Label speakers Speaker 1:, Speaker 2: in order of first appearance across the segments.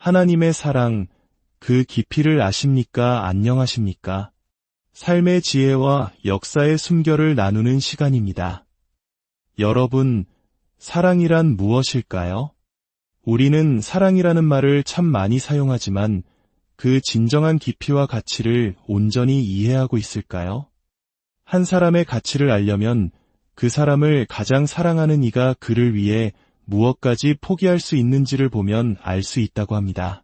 Speaker 1: 하나님의 사랑, 그 깊이를 아십니까? 안녕하십니까? 삶의 지혜와 역사의 숨결을 나누는 시간입니다. 여러분, 사랑이란 무엇일까요? 우리는 사랑이라는 말을 참 많이 사용하지만 그 진정한 깊이와 가치를 온전히 이해하고 있을까요? 한 사람의 가치를 알려면 그 사람을 가장 사랑하는 이가 그를 위해 무엇까지 포기할 수 있는지를 보면 알 수 있다고 합니다.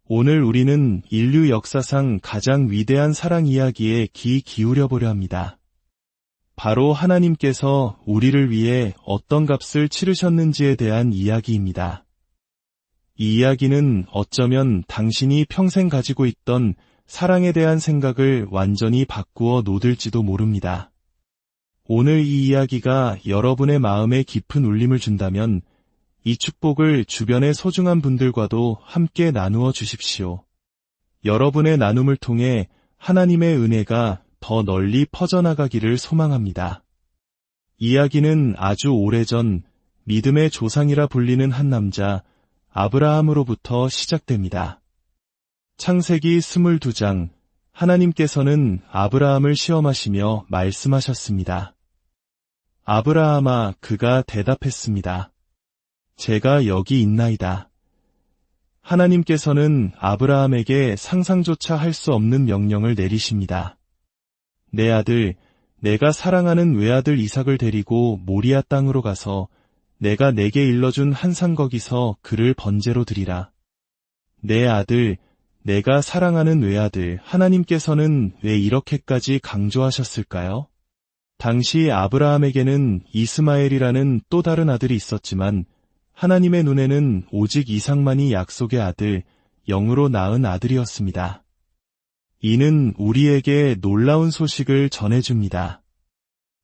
Speaker 1: 오늘 우리는 인류 역사상 가장 위대한 사랑 이야기에 귀 기울여 보려 합니다. 바로 하나님께서 우리를 위해 어떤 값을 치르셨는지에 대한 이야기입니다. 이 이야기는 어쩌면 당신이 평생 가지고 있던 사랑에 대한 생각을 완전히 바꾸어 놓을지도 모릅니다. 오늘 이 이야기가 여러분의 마음에 깊은 울림을 준다면 이 축복을 주변의 소중한 분들과도 함께 나누어 주십시오. 여러분의 나눔을 통해 하나님의 은혜가 더 널리 퍼져나가기를 소망합니다. 이야기는 아주 오래전 믿음의 조상이라 불리는 한 남자 아브라함으로부터 시작됩니다. 창세기 22장, 하나님께서는 아브라함을 시험하시며 말씀하셨습니다. 아브라함아, 그가 대답했습니다. 제가 여기 있나이다. 하나님께서는 아브라함에게 상상조차 할 수 없는 명령을 내리십니다. 내 아들, 내가 사랑하는 외아들 이삭을 데리고 모리아 땅으로 가서 내가 내게 일러준 한 산 거기서 그를 번제로 드리라. 내 아들, 내가 사랑하는 외아들, 하나님께서는 왜 이렇게까지 강조하셨을까요? 당시 아브라함에게는 이스마엘이라는 또 다른 아들이 있었지만 하나님의 눈에는 오직 이삭만이 약속의 아들, 영으로 낳은 아들이었습니다. 이는 우리에게 놀라운 소식을 전해줍니다.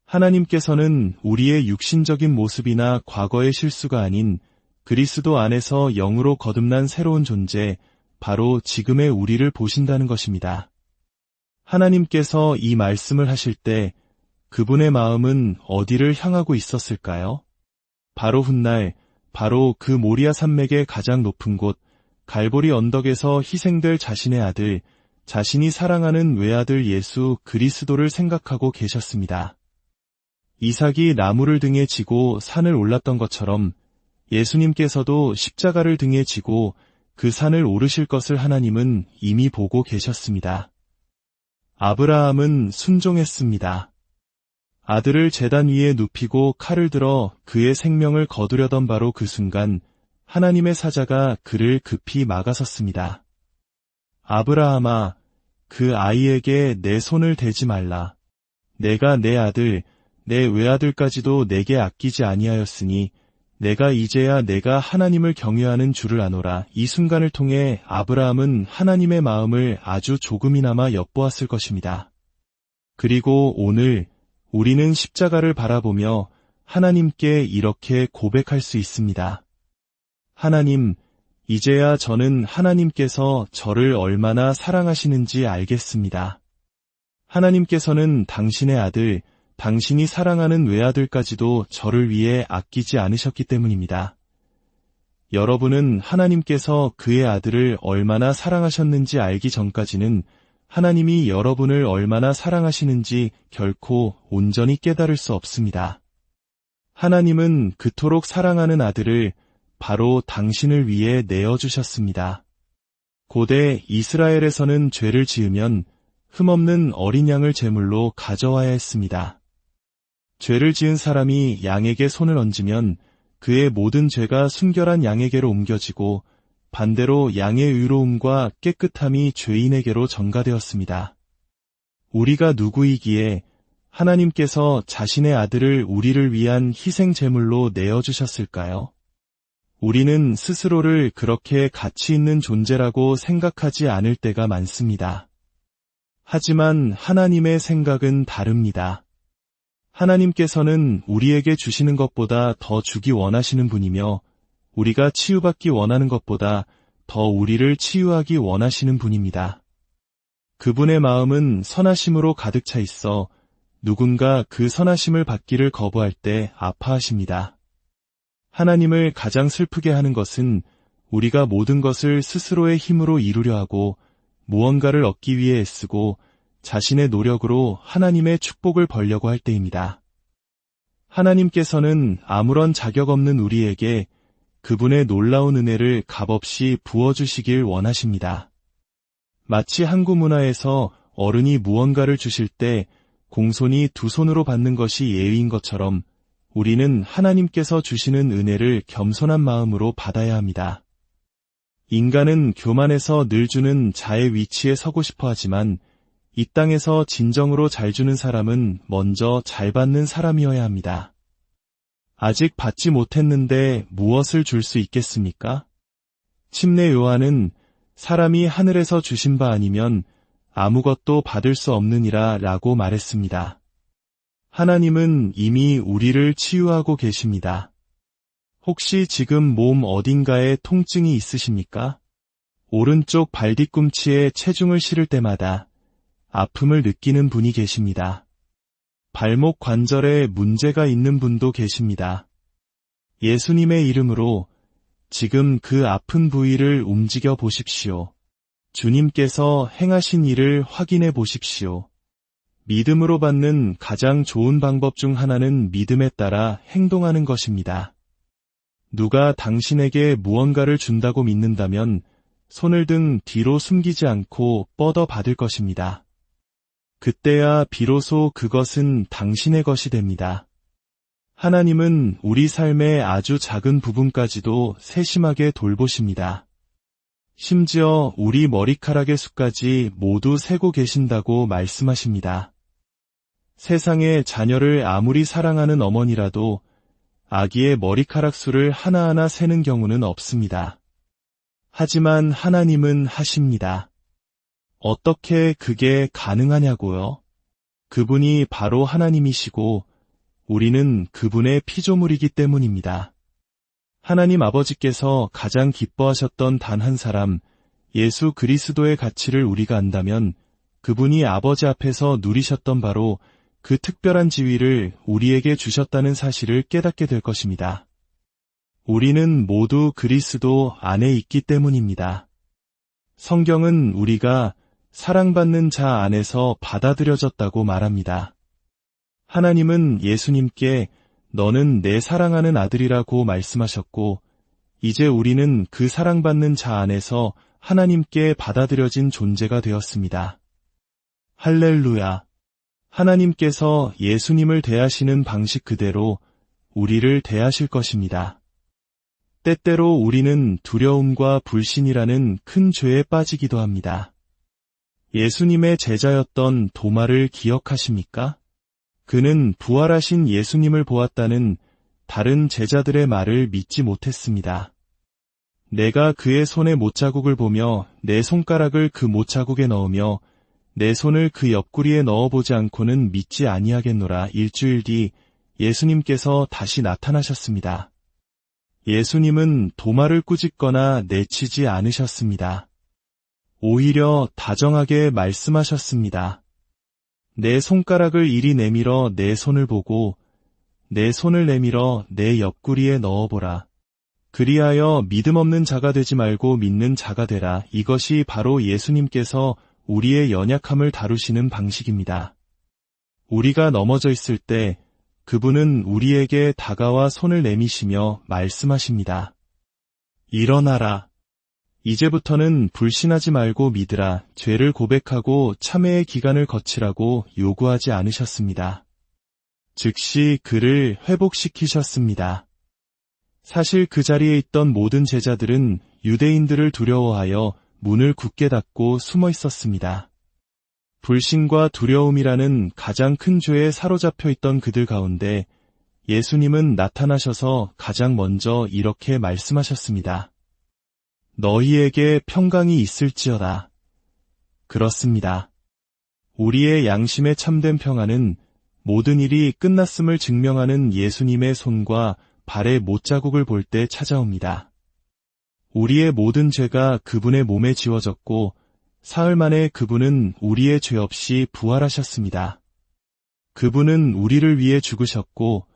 Speaker 1: 하나님께서는 우리의 육신적인 모습이나 과거의 실수가 아닌 그리스도 안에서 영으로 거듭난 새로운 존재, 바로 지금의 우리를 보신다는 것입니다. 하나님께서 이 말씀을 하실 때 그분의 마음은 어디를 향하고 있었을까요? 바로 훗날, 바로 그 모리아 산맥의 가장 높은 곳, 갈보리 언덕에서 희생될 자신의 아들, 자신이 사랑하는 외아들 예수 그리스도를 생각하고 계셨습니다. 이삭이 나무를 등에 지고 산을 올랐던 것처럼 예수님께서도 십자가를 등에 지고 그 산을 오르실 것을 하나님은 이미 보고 계셨습니다. 아브라함은 순종했습니다. 아들을 제단 위에 눕히고 칼을 들어 그의 생명을 거두려던 바로 그 순간 하나님의 사자가 그를 급히 막아섰습니다. 아브라함아, 그 아이에게 내 손을 대지 말라. 내가 내 아들, 내 외아들까지도 내게 아끼지 아니하였으니 내가 이제야 내가 하나님을 경외하는 줄을 아노라. 이 순간을 통해 아브라함은 하나님의 마음을 아주 조금이나마 엿보았을 것입니다. 그리고 오늘 우리는 십자가를 바라보며 하나님께 이렇게 고백할 수 있습니다. 하나님, 이제야 저는 하나님께서 저를 얼마나 사랑하시는지 알겠습니다. 하나님께서는 당신의 아들, 당신이 사랑하는 외아들까지도 저를 위해 아끼지 않으셨기 때문입니다. 여러분은 하나님께서 그의 아들을 얼마나 사랑하셨는지 알기 전까지는 하나님이 여러분을 얼마나 사랑하시는지 결코 온전히 깨달을 수 없습니다. 하나님은 그토록 사랑하는 아들을 바로 당신을 위해 내어주셨습니다. 고대 이스라엘에서는 죄를 지으면 흠없는 어린 양을 제물로 가져와야 했습니다. 죄를 지은 사람이 양에게 손을 얹으면 그의 모든 죄가 순결한 양에게로 옮겨지고 반대로 양의 의로움과 깨끗함이 죄인에게로 전가되었습니다. 우리가 누구이기에 하나님께서 자신의 아들을 우리를 위한 희생 제물로 내어주셨을까요? 우리는 스스로를 그렇게 가치 있는 존재라고 생각하지 않을 때가 많습니다. 하지만 하나님의 생각은 다릅니다. 하나님께서는 우리에게 주시는 것보다 더 주기 원하시는 분이며 우리가 치유받기 원하는 것보다 더 우리를 치유하기 원하시는 분입니다. 그분의 마음은 선하심으로 가득 차 있어 누군가 그 선하심을 받기를 거부할 때 아파하십니다. 하나님을 가장 슬프게 하는 것은 우리가 모든 것을 스스로의 힘으로 이루려 하고 무언가를 얻기 위해 애쓰고 자신의 노력으로 하나님의 축복을 벌려고 할 때입니다. 하나님께서는 아무런 자격 없는 우리에게 그분의 놀라운 은혜를 값없이 부어주시길 원하십니다. 마치 한국 문화에서 어른이 무언가를 주실 때 공손히 두 손으로 받는 것이 예의인 것처럼 우리는 하나님께서 주시는 은혜를 겸손한 마음으로 받아야 합니다. 인간은 교만해서 늘 주는 자의 위치에 서고 싶어 하지만 이 땅에서 진정으로 잘 주는 사람은 먼저 잘 받는 사람이어야 합니다. 아직 받지 못했는데 무엇을 줄 수 있겠습니까? 침례 요한은 사람이 하늘에서 주신 바 아니면 아무것도 받을 수 없느니라 라고 말했습니다. 하나님은 이미 우리를 치유하고 계십니다. 혹시 지금 몸 어딘가에 통증이 있으십니까? 오른쪽 발 뒤꿈치에 체중을 실을 때마다 아픔을 느끼는 분이 계십니다. 발목 관절에 문제가 있는 분도 계십니다. 예수님의 이름으로 지금 그 아픈 부위를 움직여 보십시오. 주님께서 행하신 일을 확인해 보십시오. 믿음으로 받는 가장 좋은 방법 중 하나는 믿음에 따라 행동하는 것입니다. 누가 당신에게 무언가를 준다고 믿는다면 손을 등 뒤로 숨기지 않고 뻗어 받을 것입니다. 그때야 비로소 그것은 당신의 것이 됩니다. 하나님은 우리 삶의 아주 작은 부분까지도 세심하게 돌보십니다. 심지어 우리 머리카락의 수까지 모두 세고 계신다고 말씀하십니다. 세상에 자녀를 아무리 사랑하는 어머니라도 아기의 머리카락 수를 하나하나 세는 경우는 없습니다. 하지만 하나님은 하십니다. 어떻게 그게 가능하냐고요? 그분이 바로 하나님이시고 우리는 그분의 피조물이기 때문입니다. 하나님 아버지께서 가장 기뻐하셨던 단 한 사람, 예수 그리스도의 가치를 우리가 안다면 그분이 아버지 앞에서 누리셨던 바로 그 특별한 지위를 우리에게 주셨다는 사실을 깨닫게 될 것입니다. 우리는 모두 그리스도 안에 있기 때문입니다. 성경은 우리가 사랑받는 자 안에서 받아들여졌다고 말합니다. 하나님은 예수님께 너는 내 사랑하는 아들이라고 말씀하셨고 이제 우리는 그 사랑받는 자 안에서 하나님께 받아들여진 존재가 되었습니다. 할렐루야! 하나님께서 예수님을 대하시는 방식 그대로 우리를 대하실 것입니다. 때때로 우리는 두려움과 불신이라는 큰 죄에 빠지기도 합니다. 예수님의 제자였던 도마를 기억하십니까? 그는 부활하신 예수님을 보았다는 다른 제자들의 말을 믿지 못했습니다. 내가 그의 손에 못자국을 보며 내 손가락을 그 못자국에 넣으며 내 손을 그 옆구리에 넣어보지 않고는 믿지 아니하겠노라. 일주일 뒤 예수님께서 다시 나타나셨습니다. 예수님은 도마를 꾸짖거나 내치지 않으셨습니다. 오히려 다정하게 말씀하셨습니다. 내 손가락을 이리 내밀어 내 손을 보고 내 손을 내밀어 내 옆구리에 넣어보라. 그리하여 믿음 없는 자가 되지 말고 믿는 자가 되라. 이것이 바로 예수님께서 우리의 연약함을 다루시는 방식입니다. 우리가 넘어져 있을 때 그분은 우리에게 다가와 손을 내미시며 말씀하십니다. 일어나라. 이제부터는 불신하지 말고 믿으라. 죄를 고백하고 참회의 기간을 거치라고 요구하지 않으셨습니다. 즉시 그를 회복시키셨습니다. 사실 그 자리에 있던 모든 제자들은 유대인들을 두려워하여 문을 굳게 닫고 숨어 있었습니다. 불신과 두려움이라는 가장 큰 죄에 사로잡혀 있던 그들 가운데 예수님은 나타나셔서 가장 먼저 이렇게 말씀하셨습니다. 너희에게 평강이 있을지어다. 그렇습니다. 우리의 양심에 참된 평안은 모든 일이 끝났음을 증명하는 예수님의 손과 발의 못자국을 볼 때 찾아옵니다. 우리의 모든 죄가 그분의 몸에 지워졌고 사흘 만에 그분은 우리의 죄 없이 부활하셨습니다. 그분은 우리를 위해 죽으셨고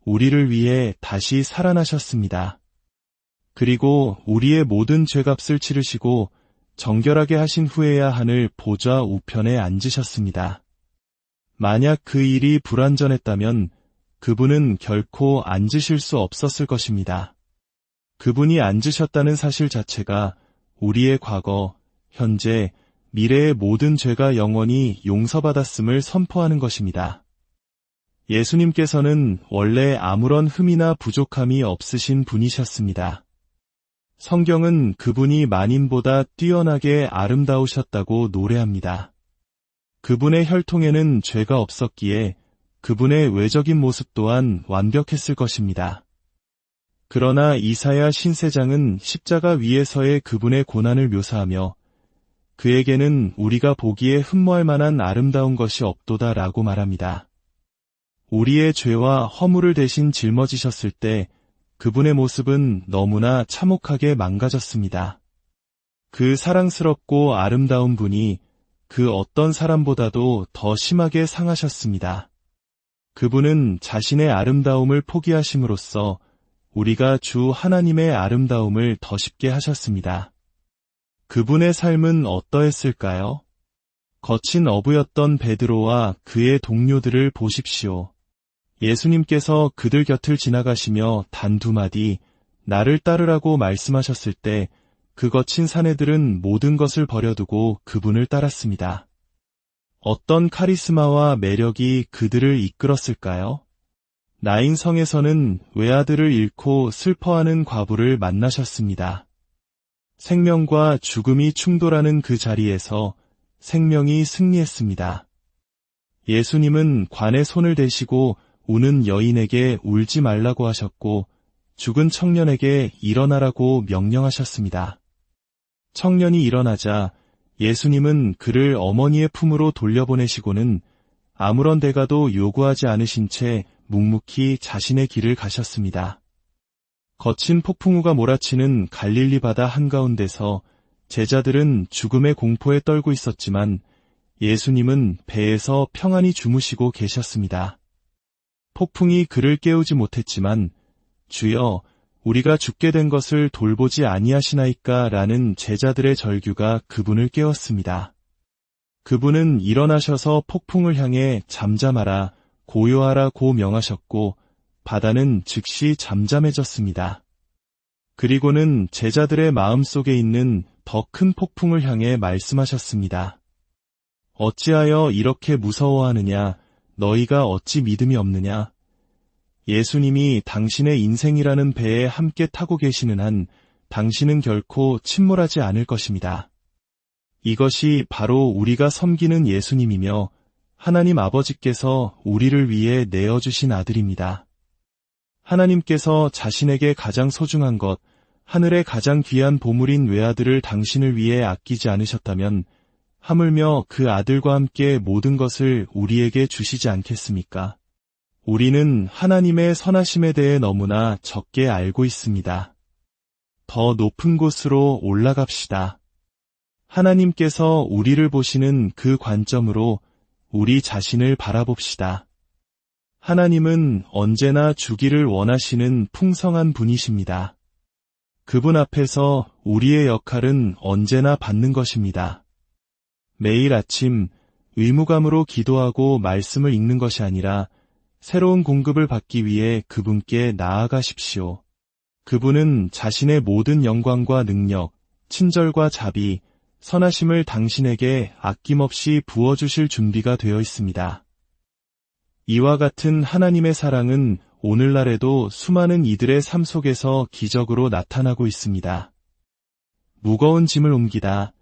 Speaker 1: 우리를 위해 다시 살아나셨습니다. 그리고 우리의 모든 죄값을 치르시고 정결하게 하신 후에야 하늘 보좌 우편에 앉으셨습니다. 만약 그 일이 불완전했다면 그분은 결코 앉으실 수 없었을 것입니다. 그분이 앉으셨다는 사실 자체가 우리의 과거, 현재, 미래의 모든 죄가 영원히 용서받았음을 선포하는 것입니다. 예수님께서는 원래 아무런 흠이나 부족함이 없으신 분이셨습니다. 성경은 그분이 만인보다 뛰어나게 아름다우셨다고 노래합니다. 그분의 혈통에는 죄가 없었기에 그분의 외적인 모습 또한 완벽했을 것입니다. 그러나 이사야 신세장은 십자가 위에서의 그분의 고난을 묘사하며 그에게는 우리가 보기에 흠모할 만한 아름다운 것이 없도다라고 말합니다. 우리의 죄와 허물을 대신 짊어지셨을 때 그분의 모습은 너무나 참혹하게 망가졌습니다. 그 사랑스럽고 아름다운 분이 그 어떤 사람보다도 더 심하게 상하셨습니다. 그분은 자신의 아름다움을 포기하심으로써 우리가 주 하나님의 아름다움을 더 쉽게 하셨습니다. 그분의 삶은 어떠했을까요? 거친 어부였던 베드로와 그의 동료들을 보십시오. 예수님께서 그들 곁을 지나가시며 단 두 마디 나를 따르라고 말씀하셨을 때 그 거친 사내들은 모든 것을 버려두고 그분을 따랐습니다. 어떤 카리스마와 매력이 그들을 이끌었을까요? 나인 성에서는 외아들을 잃고 슬퍼하는 과부를 만나셨습니다. 생명과 죽음이 충돌하는 그 자리에서 생명이 승리했습니다. 예수님은 관에 손을 대시고 우는 여인에게 울지 말라고 하셨고 죽은 청년에게 일어나라고 명령하셨습니다. 청년이 일어나자 예수님은 그를 어머니의 품으로 돌려보내시고는 아무런 대가도 요구하지 않으신 채 묵묵히 자신의 길을 가셨습니다. 거친 폭풍우가 몰아치는 갈릴리 바다 한가운데서 제자들은 죽음의 공포에 떨고 있었지만 예수님은 배에서 평안히 주무시고 계셨습니다. 폭풍이 그를 깨우지 못했지만 주여 우리가 죽게 된 것을 돌보지 아니하시나이까 라는 제자들의 절규가 그분을 깨웠습니다. 그분은 일어나셔서 폭풍을 향해 잠잠하라 고요하라고 명하셨고 바다는 즉시 잠잠해졌습니다. 그리고는 제자들의 마음속에 있는 더 큰 폭풍을 향해 말씀하셨습니다. 어찌하여 이렇게 무서워하느냐? 너희가 어찌 믿음이 없느냐? 예수님이 당신의 인생이라는 배에 함께 타고 계시는 한 당신은 결코 침몰하지 않을 것입니다. 이것이 바로 우리가 섬기는 예수님이며 하나님 아버지께서 우리를 위해 내어주신 아들입니다. 하나님께서 자신에게 가장 소중한 것, 하늘의 가장 귀한 보물인 외아들을 당신을 위해 아끼지 않으셨다면 하물며 그 아들과 함께 모든 것을 우리에게 주시지 않겠습니까? 우리는 하나님의 선하심에 대해 너무나 적게 알고 있습니다. 더 높은 곳으로 올라갑시다. 하나님께서 우리를 보시는 그 관점으로 우리 자신을 바라봅시다. 하나님은 언제나 주기를 원하시는 풍성한 분이십니다. 그분 앞에서 우리의 역할은 언제나 받는 것입니다. 매일 아침 의무감으로 기도하고 말씀을 읽는 것이 아니라 새로운 공급을 받기 위해 그분께 나아가십시오. 그분은 자신의 모든 영광과 능력, 친절과 자비, 선하심을 당신에게 아낌없이 부어주실 준비가 되어 있습니다. 이와 같은 하나님의 사랑은 오늘날에도 수많은 이들의 삶 속에서 기적으로 나타나고 있습니다. 무거운 짐을 옮기다,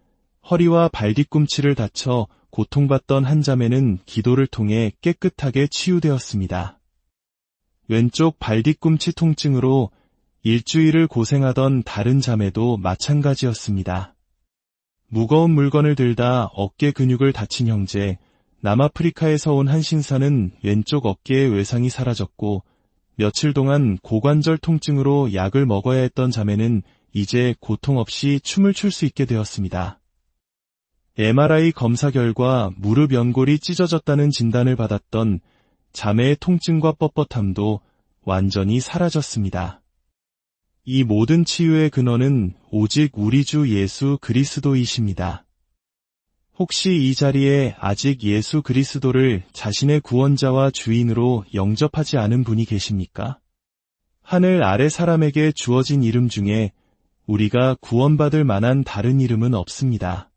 Speaker 1: 허리와 발뒤꿈치를 다쳐 고통받던 한 자매는 기도를 통해 깨끗하게 치유되었습니다. 왼쪽 발뒤꿈치 통증으로 일주일을 고생하던 다른 자매도 마찬가지였습니다. 무거운 물건을 들다 어깨 근육을 다친 형제, 남아프리카에서 온 한 신사는 왼쪽 어깨의 외상이 사라졌고 며칠 동안 고관절 통증으로 약을 먹어야 했던 자매는 이제 고통 없이 춤을 출 수 있게 되었습니다. MRI 검사 결과 무릎 연골이 찢어졌다는 진단을 받았던 자매의 통증과 뻣뻣함도 완전히 사라졌습니다. 이 모든 치유의 근원은 오직 우리 주 예수 그리스도이십니다. 혹시 이 자리에 아직 예수 그리스도를 자신의 구원자와 주인으로 영접하지 않은 분이 계십니까? 하늘 아래 사람에게 주어진 이름 중에 우리가 구원받을 만한 다른 이름은 없습니다.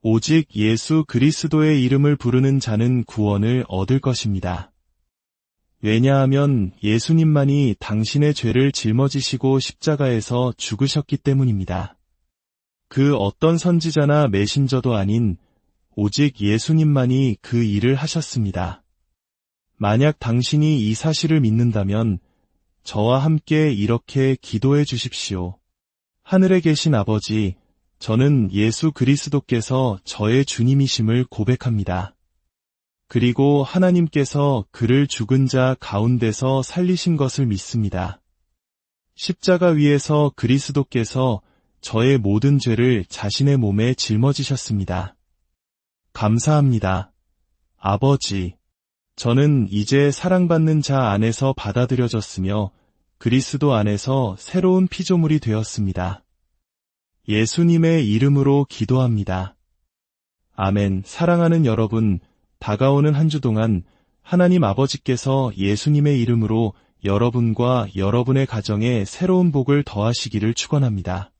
Speaker 1: 오직 예수 그리스도의 이름을 부르는 자는 구원을 얻을 것입니다. 왜냐하면 예수님만이 당신의 죄를 짊어지시고 십자가에서 죽으셨기 때문입니다. 그 어떤 선지자나 메신저도 아닌 오직 예수님만이 그 일을 하셨습니다. 만약 당신이 이 사실을 믿는다면 저와 함께 이렇게 기도해 주십시오. 하늘에 계신 아버지, 저는 예수 그리스도께서 저의 주님이심을 고백합니다. 그리고 하나님께서 그를 죽은 자 가운데서 살리신 것을 믿습니다. 십자가 위에서 그리스도께서 저의 모든 죄를 자신의 몸에 짊어지셨습니다. 감사합니다. 아버지, 저는 이제 사랑받는 자 안에서 받아들여졌으며 그리스도 안에서 새로운 피조물이 되었습니다. 예수님의 이름으로 기도합니다. 아멘. 사랑하는 여러분, 다가오는 한 주 동안 하나님 아버지께서 예수님의 이름으로 여러분과 여러분의 가정에 새로운 복을 더하시기를 축원합니다.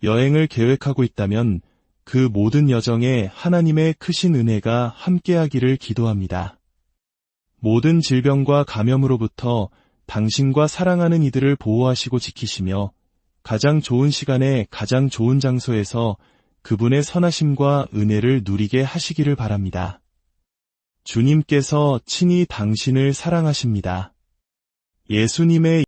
Speaker 1: 여행을 계획하고 있다면 그 모든 여정에 하나님의 크신 은혜가 함께하기를 기도합니다. 모든 질병과 감염으로부터 당신과 사랑하는 이들을 보호하시고 지키시며 가장 좋은 시간에 가장 좋은 장소에서 그분의 선하심과 은혜를 누리게 하시기를 바랍니다. 주님께서 친히 당신을 사랑하십니다. 예수님의